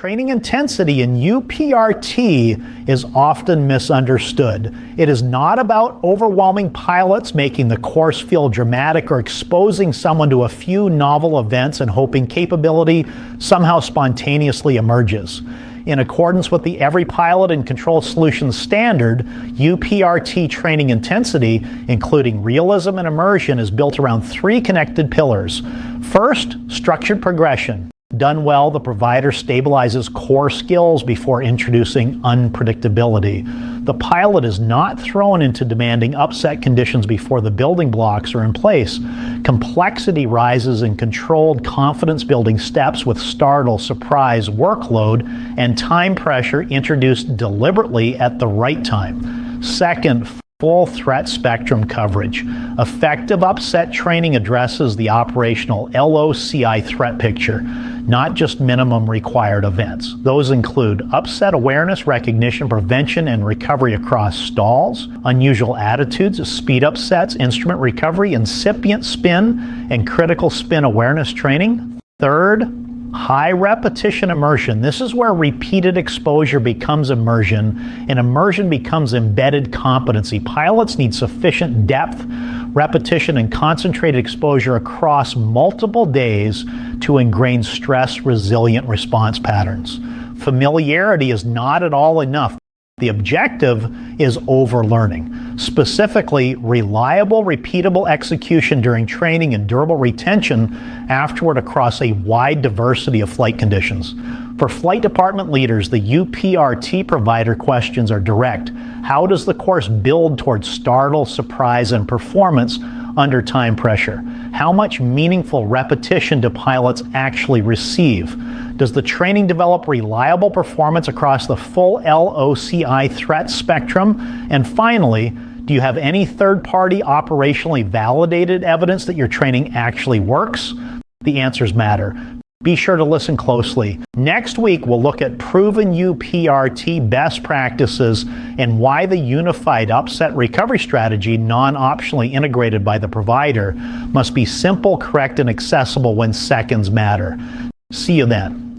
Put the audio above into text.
Training intensity in UPRT is often misunderstood. It is not about overwhelming pilots, making the course feel dramatic, or exposing someone to a few novel events and hoping capability somehow spontaneously emerges. In accordance with the Every Pilot and Control Solutions standard, UPRT training intensity, including realism and immersion, is built around three connected pillars. First, structured progression. Done well, the provider stabilizes core skills before introducing unpredictability. The pilot is not thrown into demanding upset conditions before the building blocks are in place. Complexity rises in controlled confidence-building steps with startle, surprise, workload, and time pressure introduced deliberately at the right time. Second, full threat spectrum coverage. Effective upset training addresses the operational LOC-I threat picture, not just minimum required events. Those include upset awareness, recognition, prevention, and recovery across stalls, unusual attitudes, speed upsets, instrument recovery, incipient spin, and critical spin awareness training. Third, high repetition immersion. This is where repeated exposure becomes immersion, and immersion becomes embedded competency. Pilots need sufficient depth, repetition, and concentrated exposure across multiple days to ingrain stress-resilient response patterns. Familiarity is not at all enough. The objective is overlearning. Specifically, reliable, repeatable execution during training and durable retention afterward across a wide diversity of flight conditions. For flight department leaders, the UPRT provider questions are direct. How does the course build towards startle, surprise, and performance under time pressure? How much meaningful repetition do pilots actually receive? Does the training develop reliable performance across the full LOC-I threat spectrum? And finally, do you have any third-party operationally validated evidence that your training actually works? The answers matter. Be sure to listen closely. Next week, we'll look at proven UPRT best practices and why the unified upset recovery strategy, non-optionally integrated by the provider, must be simple, correct, and accessible when seconds matter. See you then.